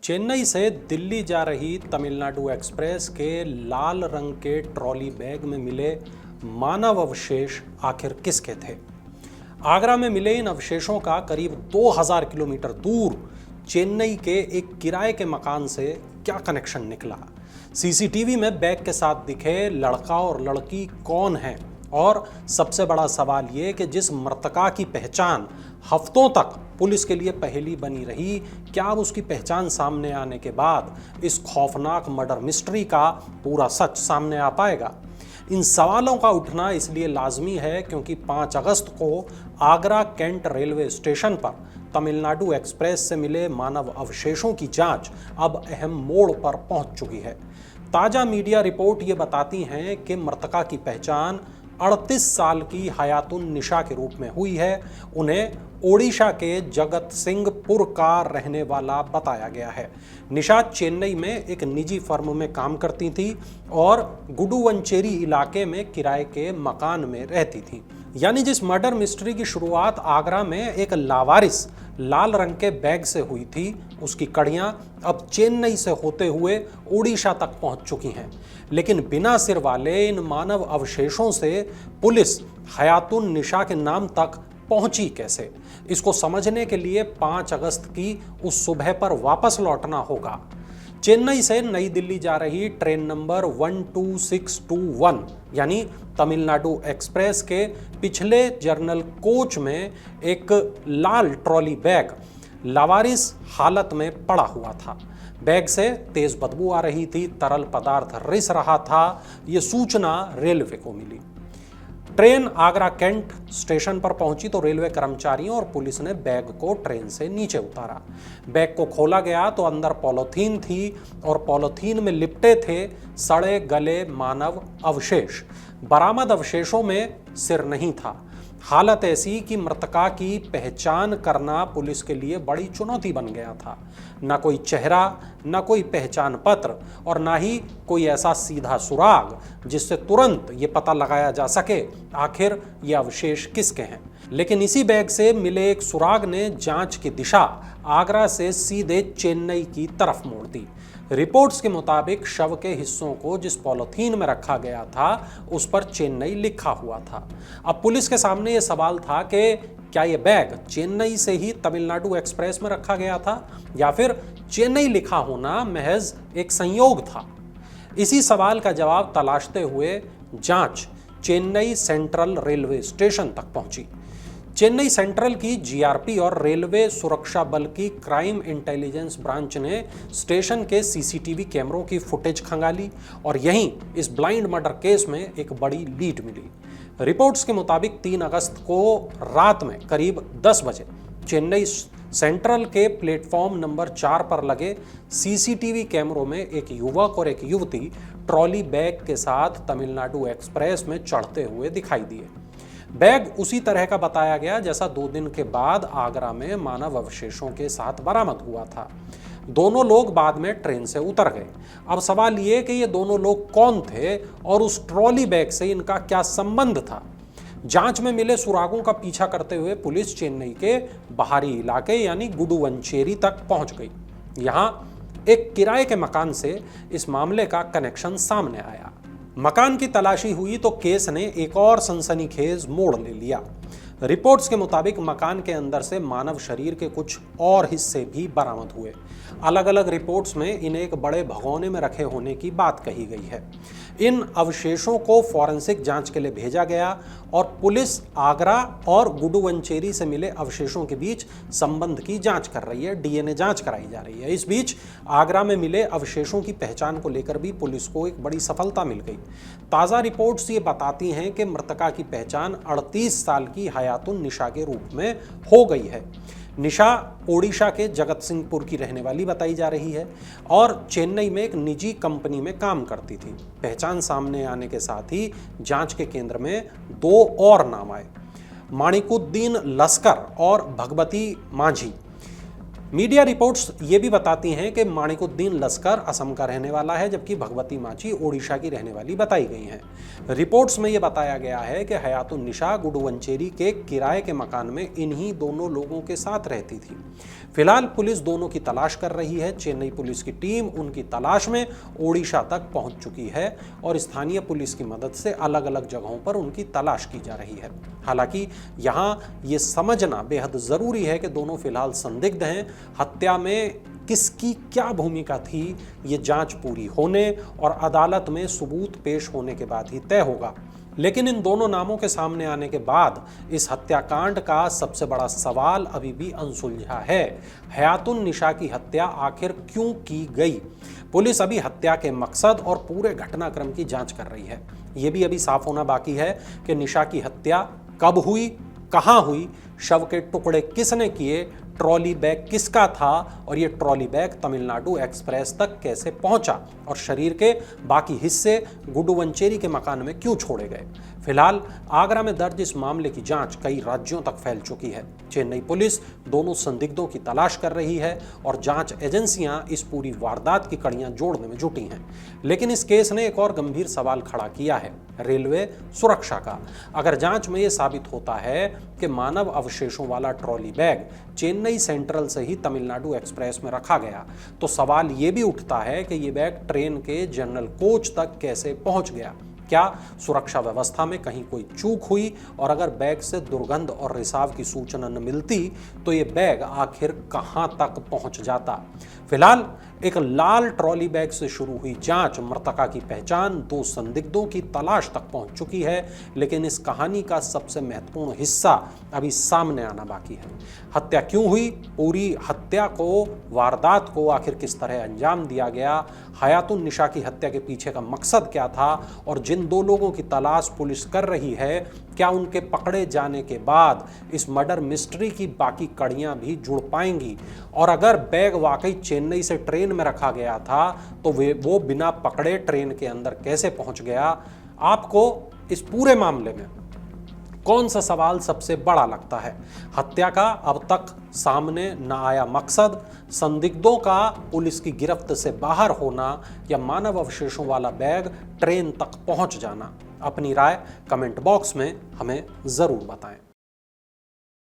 चेन्नई से दिल्ली जा रही तमिलनाडु एक्सप्रेस के लाल रंग के ट्रॉली बैग में मिले मानव अवशेष आखिर किसके थे? आगरा में मिले इन अवशेषों का करीब 2000 किलोमीटर दूर चेन्नई के एक किराए के मकान से क्या कनेक्शन निकला? सीसीटीवी में बैग के साथ दिखे लड़का और लड़की कौन हैं? और सबसे बड़ा सवाल ये कि जिस मृतका की पहचान हफ्तों तक पुलिस के लिए पहेली बनी रही, क्या अब उसकी पहचान सामने आने के बाद इस खौफनाक मर्डर मिस्ट्री का पूरा सच सामने आ पाएगा? इन सवालों का उठना इसलिए लाजमी है क्योंकि 5 अगस्त को आगरा कैंट रेलवे स्टेशन पर तमिलनाडु एक्सप्रेस से मिले मानव अवशेषों की जांच अब अहम मोड़ पर पहुंच चुकी है। ताज़ा मीडिया रिपोर्ट ये बताती हैं कि मृतका की पहचान 38 साल की हयातुन निशा के रूप में हुई है। उन्हें ओडिशा के जगत सिंहपुर का रहने वाला बताया गया है। निशा चेन्नई में एक निजी फर्म में काम करती थी और गुडुवंचेरी इलाके में किराए के मकान में रहती थी। यानी जिस मर्डर मिस्ट्री की शुरुआत आगरा में एक लावारिस लाल रंग के बैग से हुई थी, उसकी कड़ियां अब चेन्नई से होते हुए ओडिशा तक पहुंच चुकी हैं। लेकिन बिना सिर वाले इन मानव अवशेषों से पुलिस हयातुन निशा के नाम तक पहुंची कैसे? इसको समझने के लिए 5 अगस्त की उस सुबह पर वापस लौटना होगा। चेन्नई से नई दिल्ली जा रही ट्रेन नंबर 12621 यानी तमिलनाडु एक्सप्रेस के पिछले जर्नल कोच में एक लाल ट्रॉली बैग लावारिस हालत में पड़ा हुआ था। बैग से तेज बदबू आ रही थी, तरल पदार्थ रिस रहा था। ये सूचना रेलवे को मिली। ट्रेन आगरा कैंट स्टेशन पर पहुंची तो रेलवे कर्मचारियों और पुलिस ने बैग को ट्रेन से नीचे उतारा। बैग को खोला गया तो अंदर पॉलीथीन थी और पॉलीथीन में लिपटे थे सड़े गले मानव अवशेष। बरामद अवशेषों में सिर नहीं था। हालत ऐसी कि मृतका की पहचान करना पुलिस के लिए बड़ी चुनौती बन गया था। न कोई चेहरा, न कोई पहचान पत्र और न ही कोई ऐसा सीधा सुराग जिससे तुरंत ये पता लगाया जा सके आखिर ये अवशेष किसके हैं। लेकिन इसी बैग से मिले एक सुराग ने जांच की दिशा आगरा से सीधे चेन्नई की तरफ मोड़ दी। रिपोर्ट्स के मुताबिक शव के हिस्सों को जिस पॉलीथीन में रखा गया था उस पर चेन्नई लिखा हुआ था। अब पुलिस के सामने ये सवाल था कि क्या ये बैग चेन्नई से ही तमिलनाडु एक्सप्रेस में रखा गया था या फिर चेन्नई लिखा होना महज एक संयोग था? इसी सवाल का जवाब तलाशते हुए जांच चेन्नई सेंट्रल रेलवे स्टेशन तक पहुंची। चेन्नई सेंट्रल की जीआरपी और रेलवे सुरक्षा बल की क्राइम इंटेलिजेंस ब्रांच ने स्टेशन के सीसीटीवी कैमरों की फुटेज खंगाली और यहीं इस ब्लाइंड मर्डर केस में एक बड़ी लीड मिली। रिपोर्ट्स के मुताबिक 3 अगस्त को रात में करीब 10 बजे चेन्नई सेंट्रल के प्लेटफॉर्म नंबर 4 पर लगे सीसीटीवी कैमरों में एक युवक और एक युवती ट्रॉली बैग के साथ तमिलनाडु एक्सप्रेस में चढ़ते हुए दिखाई दिए। बैग उसी तरह का बताया गया जैसा 2 दिन के बाद आगरा में मानव अवशेषों के साथ बरामद हुआ था। दोनों लोग बाद में ट्रेन से उतर गए। अब सवाल ये कि ये दोनों लोग कौन थे और उस ट्रॉली बैग से इनका क्या संबंध था? जांच में मिले सुरागों का पीछा करते हुए पुलिस चेन्नई के बाहरी इलाके यानी गुडुवंचेरी तक पहुंच गई। यहां एक किराए के मकान से इस मामले का कनेक्शन सामने आया। मकान की तलाशी हुई तो केस ने एक और सनसनीखेज मोड़ ले लिया। रिपोर्ट्स के मुताबिक मकान के अंदर से मानव शरीर के कुछ और हिस्से भी बरामद हुए। अलग अलग रिपोर्ट्स में इन्हें एक बड़े भगोने में रखे होने की बात कही गई है। इन अवशेषों को फॉरेंसिक जांच के लिए भेजा गया और पुलिस आगरा और गुडुवंचेरी से मिले अवशेषों के बीच संबंध की जांच कर रही है। डीएनए जांच कराई जा रही है। इस बीच आगरा में मिले अवशेषों की पहचान को लेकर भी पुलिस को एक बड़ी सफलता मिल गई। ताज़ा रिपोर्ट्स ये बताती हैं कि मृतका की पहचान 38 साल की हयातुन निशा के रूप में हो गई है। निशा ओडिशा के जगत सिंहपुर की रहने वाली बताई जा रही है और चेन्नई में एक निजी कंपनी में काम करती थी। पहचान सामने आने के साथ ही जांच के केंद्र में 2 और नाम आए, माणिकुद्दीन लस्कर और भगवती माझी। मीडिया रिपोर्ट्स ये भी बताती हैं कि माणिकुद्दीन लस्कर असम का रहने वाला है, जबकि भगवती माची ओडिशा की रहने वाली बताई गई हैं। रिपोर्ट्स में ये बताया गया है कि हयातुन्निसा गुडुवंचेरी के किराए के मकान में इन्हीं दोनों लोगों के साथ रहती थी। फिलहाल पुलिस दोनों की तलाश कर रही है। चेन्नई पुलिस की टीम उनकी तलाश में ओडिशा तक पहुंच चुकी है और स्थानीय पुलिस की मदद से अलग अलग जगहों पर उनकी तलाश की जा रही है। हालांकि यहां ये समझना बेहद जरूरी है कि दोनों फिलहाल संदिग्ध हैं। हत्या में किसकी क्या भूमिका थी, ये जांच पूरी होने और अदालत में सबूत पेश होने के बाद ही तय होगा। लेकिन इन दोनों नामों के सामने आने के बाद इस हत्याकांड का सबसे बड़ा सवाल अभी भी अनसुलझा है। हयातुन्निसा की हत्या आखिर क्यों की गई? पुलिस अभी हत्या के मकसद और पूरे घटनाक्रम की जांच कर रही है। यह भी अभी साफ होना बाकी है कि निशा की हत्या कब हुई, कहां हुई, शव के टुकड़े किसने किए, ट्रॉली बैग किसका था और ये ट्रॉली बैग तमिलनाडु एक्सप्रेस तक कैसे पहुंचा और शरीर के बाकी हिस्से गुडुवंचेरी के मकान में क्यों छोड़े गए। फिलहाल आगरा में दर्ज इस मामले की जांच कई राज्यों तक फैल चुकी है। चेन्नई पुलिस दोनों संदिग्धों की तलाश कर रही है और जांच एजेंसियां इस पूरी वारदात की कड़ियां जोड़ने में जुटी हैं। लेकिन इस केस ने एक और गंभीर सवाल खड़ा किया है, रेलवे सुरक्षा का। अगर जांच में यह साबित होता है कि मानव अवशेषों वाला ट्रॉली बैग चेन्नई सेंट्रल से ही तमिलनाडु एक्सप्रेस में रखा गया, तो सवाल यह भी उठता है कि यह बैग ट्रेन के जनरल कोच तक कैसे पहुंच गया। क्या सुरक्षा व्यवस्था में कहीं कोई चूक हुई? और अगर बैग से दुर्गंध और रिसाव की सूचना न मिलती तो ये बैग आखिर कहां तक पहुंच जाता? फिलहाल एक लाल ट्रॉली बैग से शुरू हुई जांच मृतका की पहचान, दो संदिग्धों की तलाश तक पहुंच चुकी है। लेकिन इस कहानी का सबसे महत्वपूर्ण हिस्सा अभी सामने आना बाकी है। हत्या क्यों हुई, पूरी हत्या को, वारदात को आखिर किस तरह अंजाम दिया गया, हयातुन्निसा की हत्या के पीछे का मकसद क्या था और जिन दो लोगों की तलाश पुलिस कर रही है, क्या उनके पकड़े जाने के बाद इस मर्डर मिस्ट्री की बाकी कड़ियां भी जुड़ पाएंगी? और अगर बैग वाकई चेन्नई से ट्रेन में रखा गया था तो वो बिना पकड़े ट्रेन के अंदर कैसे पहुंच गया? आपको इस पूरे मामले में कौन सा सवाल सबसे बड़ा लगता है? हत्या का अब तक सामने न आया मकसद, संदिग्धों का पुलिस की गिरफ्त से बाहर होना, या मानव अवशेषों वाला बैग ट्रेन तक पहुंच जाना? अपनी राय कमेंट बॉक्स में हमें जरूर बताएं।